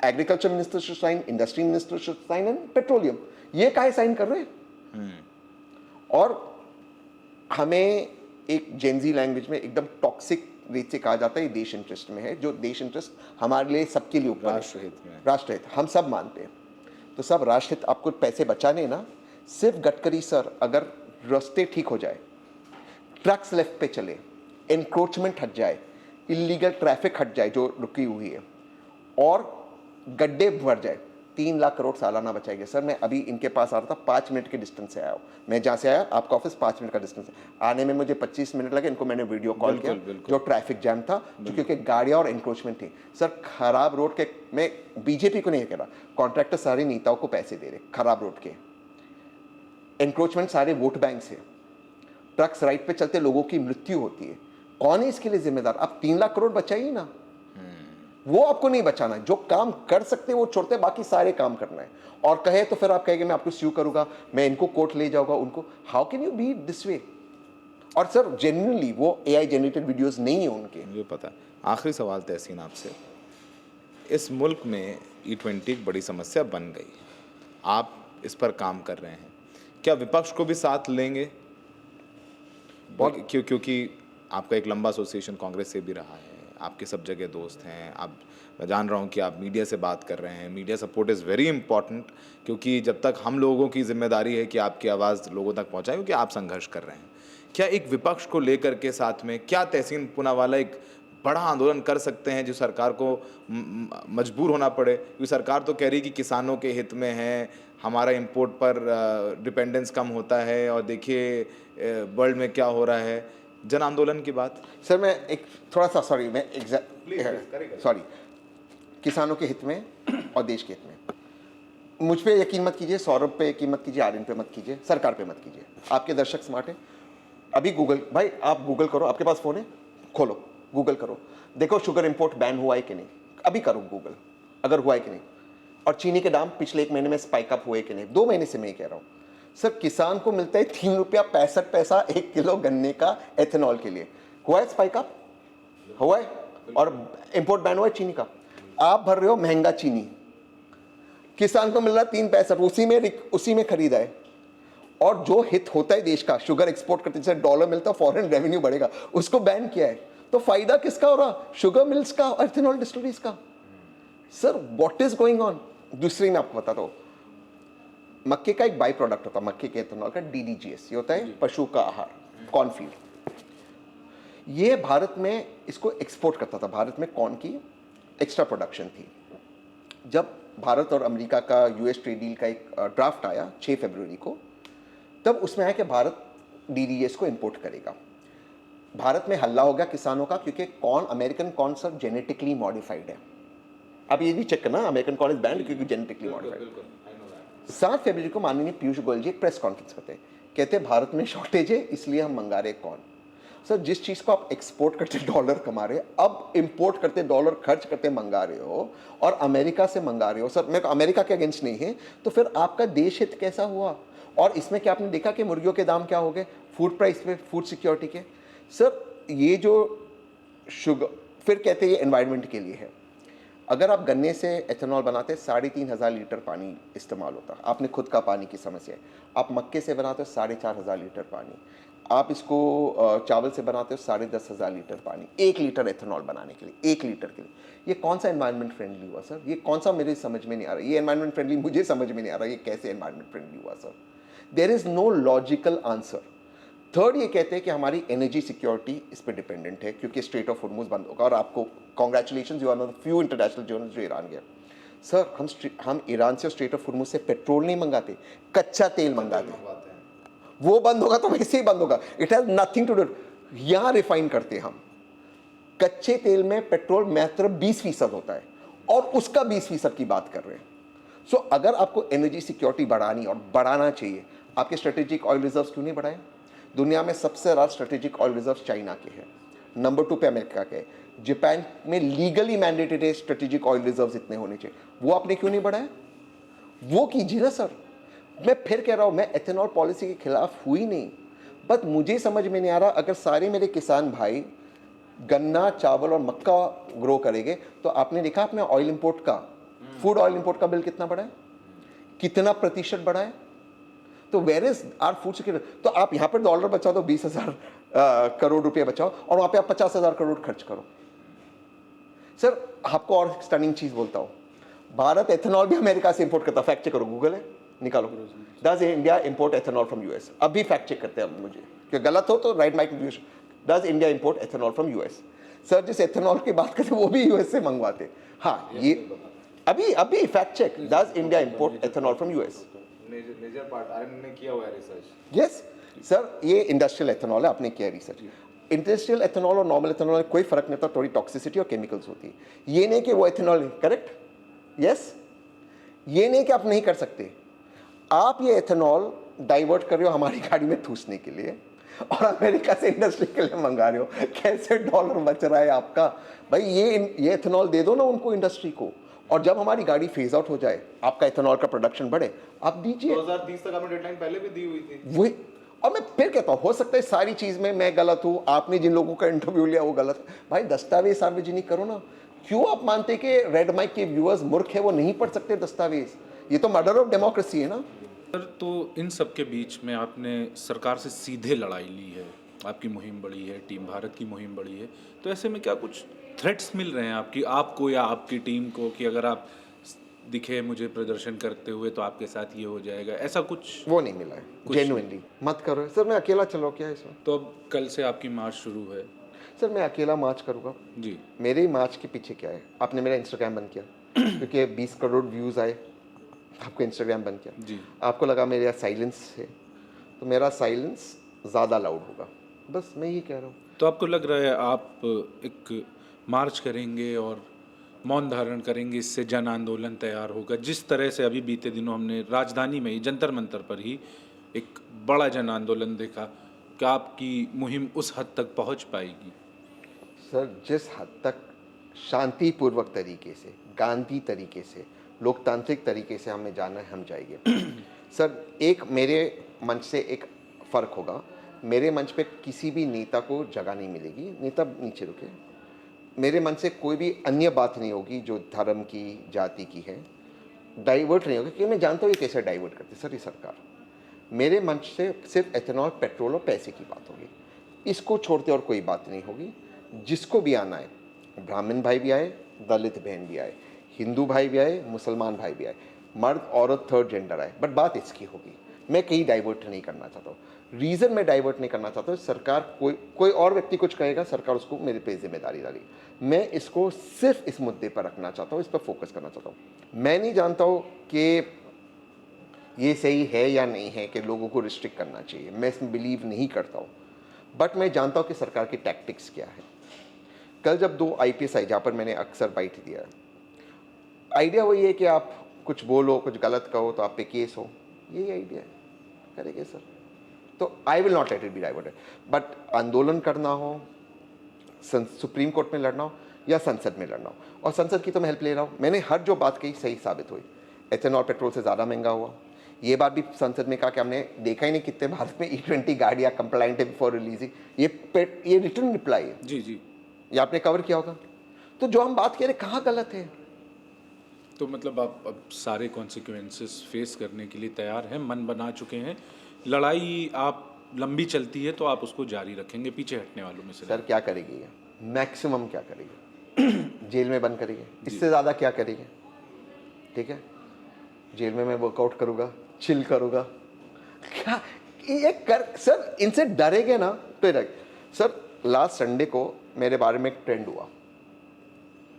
agriculture minister should sign, industry minister should sign and petroleum, ये काहे साइन कर रहे हैं? और हमें एक जेनजी लैंग्वेज में एकदम टॉक्सिक रीत से कहा जाता है ये देश इंटरेस्ट में है, जो देश इंटरेस्ट हमारे लिए सबके लिए ऊपर राष्ट्रहित में, राष्ट्रहित हम सब मानते हैं। तो सब राष्ट्रहित, आपको पैसे बचाने ना, सिर्फ गडकरी सर अगर रास्ते ठीक हो जाए, ट्रक्स लेफ्ट पे चले, एनक्रोचमेंट हट जाए, इलीगल ट्रैफिक हट जाए जो रुकी हुई है, और गड्ढे भर जाए, 3 लाख करोड़ सालाना बचाएंगे। सर मैं अभी इनके पास आ रहा था, 5 मिनट के डिस्टेंस से आया हूँ, मैं जहाँ से आया आपका ऑफिस 5 मिनट का डिस्टेंस है, आने में मुझे 25 मिनट लगे। इनको मैंने वीडियो कॉल किया, जो ट्रैफिक जैम था, क्योंकि गाड़ियाँ और एनक्रोचमेंट थी। सर खराब रोड के, मैं बीजेपी को नहीं कह रहा, कॉन्ट्रैक्टर सारे नेताओं को पैसे दे रहे खराब रोड के, एनक्रोचमेंट सारे वोट बैंक से, ट्रक्स राइट पे चलते लोगों की मृत्यु होती है, कौन है इसके लिए जिम्मेदार? आप 3 लाख करोड़ बचाइए ना, वो आपको नहीं बचाना। जो काम कर सकते वो छोड़ते, बाकी सारे काम करना है। और कहे तो फिर आप कहेंगे मैं आपको स्यू करूंगा, मैं इनको कोर्ट ले जाऊंगा उनको। How can you be this way? और सर जेन्युइनली वो AI जनरेटेड वीडियोस नहीं है उनके। मुझे पता है। आखिरी सवाल तहसीन आपसे, इस मुल्क में E20 एक बड़ी समस्या बन गई, आप इस पर काम कर रहे हैं, क्या विपक्ष को भी साथ लेंगे? क्योंकि आपका एक लंबा एसोसिएशन कांग्रेस से भी रहा है, आपके सब जगह दोस्त हैं, आप, मैं जान रहा हूँ कि आप मीडिया से बात कर रहे हैं, media support is very important, क्योंकि जब तक हम लोगों की जिम्मेदारी है कि आपकी आवाज़ लोगों तक पहुँचाएं, क्योंकि आप संघर्ष कर रहे हैं। क्या एक विपक्ष को लेकर के साथ में क्या तहसीन पूनावाला एक बड़ा आंदोलन कर सकते हैं जो सरकार को मजबूर होना पड़े? क्योंकि सरकार तो कह रही कि किसानों के हित में है, हमारा इंपोर्ट पर डिपेंडेंस कम होता है, और देखिए वर्ल्ड में क्या हो रहा है, जन आंदोलन की बात। सर मैं एक थोड़ा सा, सॉरी मैं सॉरी, किसानों के हित में और देश के हित में, मुझ पे यकीन मत कीजिए, सौरभ पे यकीन मत कीजिए, आर्यन पे मत कीजिए, सरकार पे मत कीजिए। आपके दर्शक स्मार्ट है, अभी गूगल, भाई आप गूगल करो, आपके पास फ़ोन है, खोलो गूगल करो, देखो शुगर इंपोर्ट बैन हुआ है कि नहीं, अभी करो गूगल, अगर हुआ है कि नहीं, और चीनी के दाम पिछले 1 महीने में स्पाइक अप हुए कि नहीं, 2 महीने से मैं कह रहा हूँ। सर किसान को मिलता है 3 रुपया 65 पैसा 1 किलो गन्ने का एथेनॉल के लिए, हुआ है स्पाइक अप, हुआ है, और इंपोर्ट बैन हुआ है चीनी का। आप भर रहे हो महंगा चीनी, किसान को मिल रहा 3.65, उसी में खरीदा है। और जो हित होता है देश का, शुगर एक्सपोर्ट करते जैसे डॉलर मिलता है, फॉरेन रेवेन्यू बढ़ेगा, उसको बैन किया है। तो फायदा किसका हो रहा? शुगर मिल्स का और इथेनॉल डिस्टिलरीज का। Sir what is going on? दूसरी मैं आपको बताता हूँ, मक्के का एक बाई प्रोडक्ट होता है मक्के के इथेनॉल का, DDGS, ये होता है पशु का आहार, कॉर्नफील्ड। ये भारत में इसको एक्सपोर्ट करता था, भारत में कॉर्न की एक्स्ट्रा प्रोडक्शन थी। जब भारत और अमेरिका का US ट्रेड डील का एक ड्राफ्ट आया 6 फरवरी को, तब उसमें आया कि भारत DDGS को इंपोर्ट करेगा। भारत में हल्ला हो गया किसानों का, क्योंकि corn, American corn sir genetically modified है। अब ये भी चेक करना, अमेरिकन कॉर्न इज बैंड क्योंकि जेनेटिकली मॉडिफाइड। 7 फरवरी को माननीय पीयूष गोयल जी एक प्रेस कॉन्फ्रेंस करते हैं, कहते हैं भारत में शॉर्टेज है इसलिए हम मंगा रहे कॉर्न। सर जिस चीज़ को आप एक्सपोर्ट करते डॉलर कमा रहे, अब इंपोर्ट करते डॉलर खर्च करते मंगा रहे हो, और अमेरिका से मंगा रहे हो। सर मैं अमेरिका के अगेंस्ट नहीं है, तो फिर आपका देश हित कैसा हुआ? और इसमें क्या आपने देखा कि मुर्गियों के दाम क्या हो गए, फूड प्राइस पे, फूड सिक्योरिटी के। सर ये जो शुगर, फिर कहते हैं ये एनवायरनमेंट के लिए है। अगर आप गन्ने से एथेनॉल बनाते 3,500 लीटर पानी इस्तेमाल होता, आपने खुद का पानी की समस्या है। आप मक्के से बनाते हो 4,500 लीटर पानी, आप इसको चावल से बनाते हो 10,500 लीटर पानी, 1 लीटर एथेनॉल बनाने के लिए, 1 लीटर के लिए। ये कौन सा एनवायरनमेंट फ्रेंडली हुआ सर? ये कौन सा, मेरे समझ में नहीं आ रहा। ये एनवायरनमेंट फ्रेंडली मुझे समझ में नहीं आ रहा, ये कैसे एनवायरनमेंट फ्रेंडली हुआ sir? There is no logical answer. Third, ये कहते हैं कि हमारी एनर्जी सिक्योरिटी इस पर डिपेंडेंट है, क्योंकि स्ट्रेट ऑफ हॉर्मुज बंद होगा। और आपको congratulation, you are one of the few international journalist जो ईरान गया। सर हम ईरान से स्ट्रेट ऑफ हॉर्मुज से पेट्रोल नहीं मंगाते, कच्चा तेल मंगाते। वो बंद होगा तो वैसे ही बंद होगा, it has nothing to do. यहाँ रिफाइन करते हम कच्चे तेल में, पेट्रोल मात्र 20% होता है, और उसका 20% की बात कर रहे हैं। सो अगर आपको एनर्जी सिक्योरिटी बढ़ानी, और बढ़ाना चाहिए, आपके स्ट्रेटेजिक ऑयल रिजर्व्स क्यों नहीं बढ़ाए? दुनिया में सबसे ज़्यादा स्ट्रेटेजिक ऑयल रिजर्व्स चाइना के हैं, नंबर 2 पे अमेरिका के। जापान में लीगली मैंडेटेड है स्ट्रेटेजिक ऑयल रिजर्व्स इतने होने चाहिए, वो आपने क्यों नहीं बढ़ाए? वो कीजिए ना सर। मैं फिर कह रहा हूँ, मैं एथेनॉल पॉलिसी के खिलाफ हुई नहीं, बट मुझे समझ में नहीं आ रहा, अगर सारे मेरे किसान भाई गन्ना, चावल और मक्का ग्रो करेंगे, तो आपने देखा अपने ऑयल इंपोर्ट का, फूड ऑयल इंपोर्ट का बिल कितना बढ़ा है, कितना प्रतिशत बढ़ा है? तो where is our food security? तो आप यहाँ पर डॉलर बचाओ तो 20,000 करोड़ रुपए बचाओ, और वहाँ पे आप 50,000 करोड़ खर्च करो। सर आपको और स्टनिंग चीज बोलता हूँ, भारत एथेनॉल भी अमेरिका से इंपोर्ट करता, फैक्ट चेक करो, गूगल है, निकालो। Does India import ethanol from US? अभी फैक्ट चेक करते हैं मुझे, कि गलत हो तो right mic. Does India import ethanol from US? Sir जिस एथेनॉल की बात करते वो भी US से मंगवाते। हाँ, ये अभी fact check, does India import ethanol from US? Major part RM ने किया हुआ है रिसर्च। यस सर, ये इंडस्ट्रियल एथेनॉल है, आपने किया रिसर्च। इंडस्ट्रियल एथेनॉल और नॉर्मल एथेनॉल में कोई फर्क नहीं होता, थोड़ी टॉक्सिसिटी और केमिकल्स होती है। ये नहीं कि वो एथेनॉल, करेक्ट, यस, ये नहीं कि आप नहीं कर सकते। आप ये एथेनॉल डाइवर्ट कर रहे हो हमारी गाड़ी में ठूसने के लिए, और अमेरिका से इंडस्ट्री के लिए मंगा रहे हो। कैसे डॉलर बच रहा है आपका भाई? ये एथेनॉल दे दो ना उनको, इंडस्ट्री को, और जब हमारी गाड़ी फेज आउट हो जाए, आपका एथेनॉल का प्रोडक्शन बढ़े, आप दीजिए। 2030 तक आपने डेडलाइन पहले भी दी हुई थी। वही, और मैं फिर कहता हूँ, हो सकता है सारी चीज में मैं गलत हूँ, आपने जिन लोगों का इंटरव्यू लिया वो गलत। भाई दस्तावेज सार्वजनिक करो ना। क्यों आप मानते कि रेड माइक के व्यूअर्स मूर्ख है, वो नहीं पढ़ सकते दस्तावेज? ये तो मर्डर ऑफ डेमोक्रेसी है ना सर। तो इन सब के बीच में आपने सरकार से सीधे लड़ाई ली है, आपकी मुहिम बड़ी है, टीम भारत की मुहिम बड़ी है, तो ऐसे में क्या कुछ थ्रेट्स मिल रहे हैं आपको या आपकी टीम को, कि अगर आप दिखे मुझे प्रदर्शन करते हुए तो आपके साथ ये हो जाएगा, ऐसा कुछ? वो नहीं मिला है, जेन्युइनली मत करो सर। मैं अकेला चलो क्या इसमें? तो अब कल से आपकी मार्च शुरू है सर, मैं अकेला मार्च करूँगा जी। मेरे ही मार्च के पीछे क्या है? आपने मेरा इंस्टाग्राम बंद किया क्योंकि 20 करोड़ व्यूज़ आए, आपको इंस्टाग्राम बंद किया जी। आपको लगा मेरा साइलेंस है, तो मेरा साइलेंस ज़्यादा लाउड होगा, बस मैं ये कह रहा हूँ। तो आपको लग रहा है आप एक मार्च करेंगे और मौन धारण करेंगे, इससे जन आंदोलन तैयार होगा? जिस तरह से अभी बीते दिनों हमने राजधानी में ही जंतर मंतर पर ही एक बड़ा जन आंदोलन देखा, क्या आपकी मुहिम उस हद तक पहुंच पाएगी? सर जिस हद तक शांतिपूर्वक तरीके से, गांधी तरीके से, लोकतांत्रिक तरीके से हमें जाना है, हम जाएंगे। सर एक मेरे मंच से एक फ़र्क होगा, मेरे मंच पे किसी भी नेता को जगह नहीं मिलेगी, नेता नीचे रुके, मेरे मन से कोई भी अन्य बात नहीं होगी जो धर्म की, जाति की है। डाइवर्ट नहीं होगा, क्योंकि मैं जानता हूँ ये कैसे डाइवर्ट करती है सर ये सरकार। मेरे मंच से सिर्फ एथेनॉल, पेट्रोल और पैसे की बात होगी, इसको छोड़ते और कोई बात नहीं होगी। जिसको भी आना है, ब्राह्मण भाई भी आए, दलित बहन भी आए, हिंदू भाई भी आए, मुसलमान भाई भी आए, मर्द औरत थर्ड जेंडर आए, बट बात इसकी होगी। मैं कहीं डाइवर्ट नहीं करना चाहता हूँ। रीज़न मैं डाइवर्ट नहीं करना चाहता हूँ, सरकार कोई और व्यक्ति कुछ कहेगा, सरकार उसको मेरे पे जिम्मेदारी डाली। मैं इसको सिर्फ इस मुद्दे पर रखना चाहता हूँ, इस पर फोकस करना चाहता हूँ। मैं नहीं जानता हूँ कि ये सही है या नहीं है कि लोगों को रिस्ट्रिक्ट करना चाहिए, मैं इसमें बिलीव नहीं करता हूँ, बट मैं जानता हूँ कि सरकार की टैक्टिक्स क्या है। कल जब 2 IPS आई, जहाँ पर मैंने अक्सर बाइट दिया है, आइडिया वही है कि आप कुछ बोलो, कुछ गलत कहो तो आप पे केस हो, यही आइडिया है, करेंगे सर। तो I will not let it be diverted, but आंदोलन करना हो, सुप्रीम कोर्ट में लड़ना हो या संसद में लड़ना हो, और संसद की तो मैं हेल्प ले रहा हूँ। मैंने हर जो बात कही सही साबित हुई। एथेनॉल पेट्रोल से ज़्यादा महंगा हुआ, ये बात भी संसद में कहा कि हमने देखा ही नहीं कितने भारत में E20 गाड़ियाँ कंप्लाइंट है बिफोर रिलीजिंग। ये रिटर्न रिप्लाई है जी जी। ये आपने कवर किया होगा। तो जो हम बात कह रहे कहाँ गलत है? तो मतलब आप अब सारे कॉन्सिक्वेंसेस फेस करने के लिए तैयार हैं, मन बना चुके हैं। लड़ाई आप लंबी चलती है तो आप उसको जारी रखेंगे, पीछे हटने वालों में से सर क्या करेगी ये? मैक्सिमम क्या करेगी? जेल में बंद करेगी, इससे ज़्यादा क्या करेगी? ठीक है, जेल में मैं वर्कआउट करूँगा, चिल करूँगा, क्या ये कर सर? इनसे डरेंगे ना तो डर। सर लास्ट संडे को मेरे बारे में एक ट्रेंड हुआ,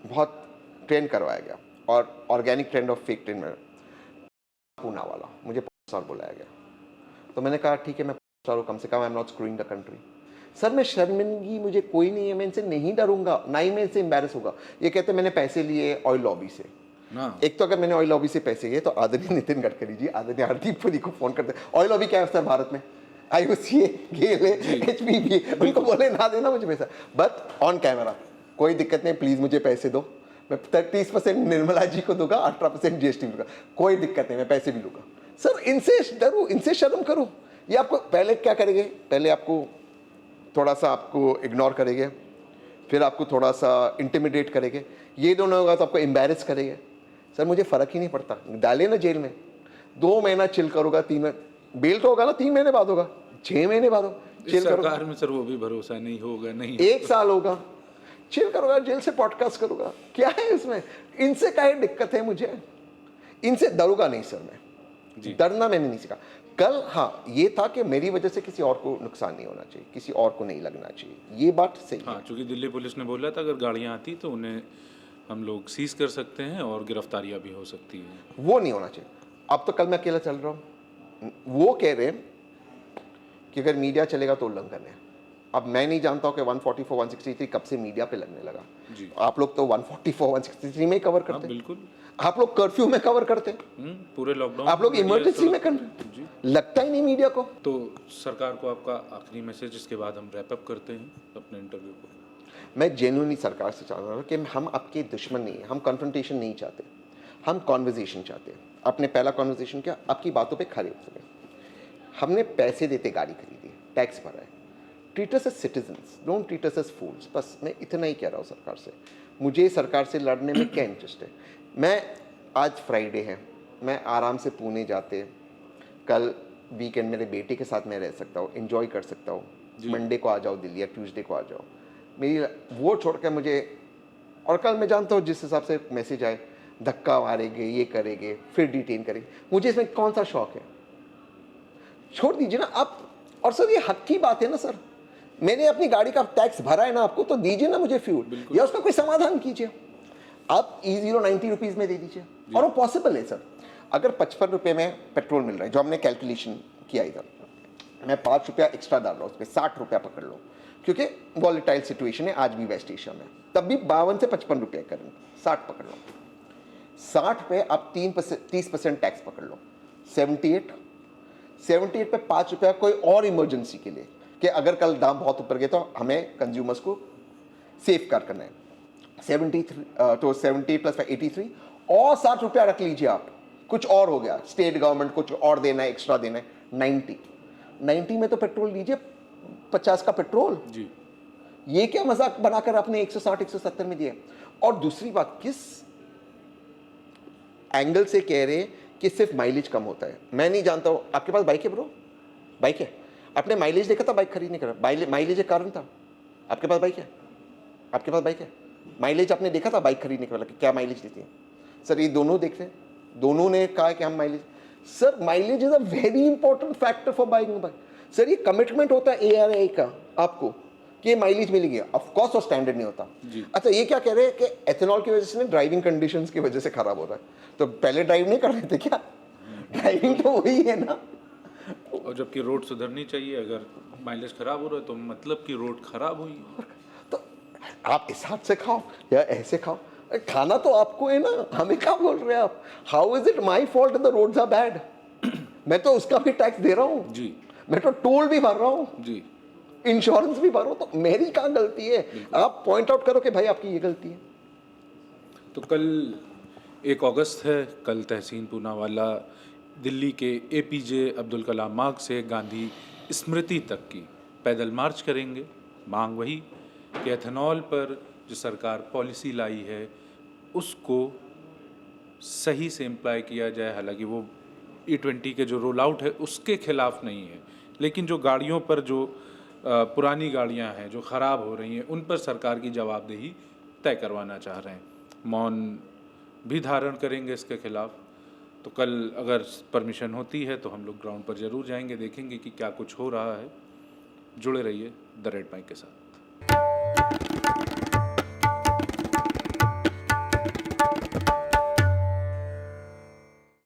बहुत ट्रेंड करवाया गया, और ऑर्गेनिक ट्रेंड और फेक ट्रेंड में पूना वाला मुझे 5 साल बुलाया गया। तो मैंने कहा ठीक है, मैं 5 साल कम से कम I am not screwing the country. Sir मैं शर्मिंदगी मुझे कोई नहीं है, मैं इनसे नहीं डरूंगा, ना ही मैं इनसे एम्बैरस होगा। ये कहते मैंने पैसे लिए ऑयल लॉबी से। एक तो अगर मैंने ऑयल लॉबी से पैसे लिए तो आदरणीय नितिन गडकरी जी, आदरणीय हरदीप पुरी को फोन करते। ऑयल लॉबी क्या है सर भारत में? IOCA, गेल है, HPB, उनको बोले ना देना मुझे पैसा, बट ऑन कैमरा कोई दिक्कत नहीं, प्लीज मुझे पैसे दो, मैं 30% निर्मला जी को दूंगा, 18% GST दूंगा, कोई दिक्कत नहीं, मैं पैसे भी लूंगा। सर इनसे डरो, इनसे शर्म करो। ये आपको पहले क्या करेंगे? पहले आपको थोड़ा सा आपको इग्नोर करेंगे, फिर आपको थोड़ा सा इंटिमिडेट करेंगे, ये दोनों होगा तो आपको एम्बैरेस करेंगे। सर मुझे फ़र्क ही नहीं पड़ता, डाले ना जेल में, 2 महीना चिल करूँगा, 3 महीने बेल तो होगा ना, 3 महीने बाद होगा, 6 महीने बाद हो, चिल करूँगा। सरकार में सर वो भी भरोसा नहीं होगा, नहीं 1 साल होगा, चिल करूँगा, जेल से पॉडकास्ट करूँगा, क्या है इसमें? इनसे क्या दिक्कत है मुझे? इनसे डरूंगा नहीं सर मैं, डरना मैंने नहीं सीखा। कल हाँ ये था कि मेरी वजह से किसी और को नुकसान नहीं होना चाहिए, किसी और को नहीं लगना चाहिए, ये बात सही है। हाँ, चूँकि दिल्ली पुलिस ने बोला था अगर गाड़ियाँ आती तो उन्हें हम लोग सीज कर सकते हैं और गिरफ्तारियाँ भी हो सकती हैं, वो नहीं होना चाहिए। अब तो कल मैं अकेला चल रहा हूँ, वो कह रहे हैं कि अगर मीडिया चलेगा तो उल्लंघन है। अब मैं नहीं जानता हूँ कि 144, 163 कब से मीडिया पे लगने लगा। जी। आप लोग तो 144, 163 में ही कवर करते हैं। बिल्कुल। आप लोग कर्फ्यू में कवर करते हैं, पूरे लॉकडाउन आप लोग इमरजेंसी में कर रहे हैं, लगता ही नहीं मीडिया को। तो सरकार को आपका आखिरी मैसेज, इसके बाद हम रैप अप करते हैं अपने इंटरव्यू को। मैं जेन्युइनली सरकार से चाह रहा हूँ कि हम आपके दुश्मन नहीं हैं, हम कन्फ्रंटेशन नहीं चाहते, हम कॉन्वर्जेशन चाहते हैं। आपने पहला कॉन्वर्जेशन किया, आपकी बातों पे खड़े उतर गए। हमने पैसे देते गाड़ी खरीदी, टैक्स भरा है, treat us as citizens, don't treat us as fools. बस मैं इतना ही कह रहा हूँ सरकार से। मुझे सरकार से लड़ने में क्या इंटरेस्ट है? मैं आज फ्राइडे है, मैं आराम से पुणे जाते, कल वीकेंड मेरे बेटे के साथ मैं रह सकता हूँ, एंजॉय कर सकता हूँ, मंडे को आ जाओ दिल्ली या ट्यूसडे को आ जाओ, मेरी वो छोड़ कर मुझे। और कल मैं जानता हूँ जिस हिसाब से मैसेज आए, धक्का मारेंगे, ये करेंगे, फिर डिटेन करेंगे, मुझे इसमें कौन सा शौक है? छोड़ दीजिए ना आप। और सर ये हक की बात है ना सर, मैंने अपनी गाड़ी का टैक्स भरा है ना आपको, तो दीजिए ना मुझे फ्यूल, या उसका कोई समाधान कीजिए। आप E0 90 रुपीज़ में दे दीजिए, और वो पॉसिबल है सर। अगर 55 रुपये में पेट्रोल मिल रहा है, जो हमने कैलकुलेशन किया इधर, मैं 5 रुपया एक्स्ट्रा डाल रहा हूँ उस पर, 60 रुपया पकड़ लो, क्योंकि वॉलेटाइल सिचुएशन है आज भी वेस्ट एशिया में, तब भी 52 से 55 रुपये करें, 60 पकड़ लो, 60 पे आप 30% टैक्स पकड़ लो, 78 पे 5 रुपया कोई और इमरजेंसी के लिए, कि अगर कल दाम बहुत ऊपर गए तो हमें कंज्यूमर्स को सेफ गार्ड करना है। 73 तो 70 प्लस 83 और 60 रुपया रख लीजिए आप, कुछ और हो गया, स्टेट गवर्नमेंट कुछ और देना है, एक्स्ट्रा देना है, 90 में तो पेट्रोल लीजिए 50 का पेट्रोल जी। ये क्या मजाक बनाकर आपने 160 170 में दिया? और दूसरी बात, किस एंगल से कह रहे हैं कि सिर्फ माइलेज कम होता है। मैं नहीं जानता हूँ, आपके पास बाइक है ब्रो? बाइक है? आपने माइलेज देखा था बाइक खरीदने का? माइलेज एक कारण था। आपके पास बाइक है? आपके पास बाइक है? माइलेज आपने देखा था बाइक खरीदने के वाला कि क्या माइलेज देती है? सर ये दोनों देख रहे हैं, दोनों ने कहा कि हम mileage, sir mileage is a very important factor for buying bike. Sir ये कमिटमेंट होता है ARAI का आपको कि ये माइलेज मिलेगी, ऑफ कोर्स वो स्टैंडर्ड नहीं होता। अच्छा ये क्या कह रहे हैं कि एथेनॉल की वजह से ड्राइविंग कंडीशंस की वजह से खराब हो रहा है, तो पहले ड्राइव नहीं कर रहे थे क्या? ड्राइविंग तो वही है ना। और जबकि रोड सुधरनी चाहिए, अगर माइलेज खराब हो रहा है तो मतलब कि रोड खराब हुई। तो आप इस हाथ से खाओ या ऐसे खाओ, खाना तो आपको है ना, हमें क्या बोल रहे हैं आप? How is it my fault the roads are bad? मैं तो उसका भी टैक्स दे रहा हूँ जी, मैं तो टोल भी भर रहा हूँ जी, इंश्योरेंस भी भर रहा हूँ, तो मेरी कहाँ गलती है? आप पॉइंट आउट करो कि भाई आपकी ये गलती है। तो कल 1 अगस्त है, कल तहसीन पूनावाला दिल्ली के APJ अब्दुल कलाम मार्ग से गांधी स्मृति तक की पैदल मार्च करेंगे। मांग वही कि एथेनॉल पर जो सरकार पॉलिसी लाई है उसको सही से इम्प्लाई किया जाए। हालांकि वो E20 के जो रोल आउट है उसके खिलाफ नहीं है, लेकिन जो गाड़ियों पर जो पुरानी गाड़ियां हैं जो ख़राब हो रही हैं उन पर सरकार की जवाबदेही तय करवाना चाह रहे हैं। मौन भी धारण करेंगे इसके खिलाफ। तो कल अगर परमिशन होती है तो हम लोग ग्राउंड पर ज़रूर जाएंगे, देखेंगे कि क्या कुछ हो रहा है। जुड़े रहिए द रेड माइक के साथ।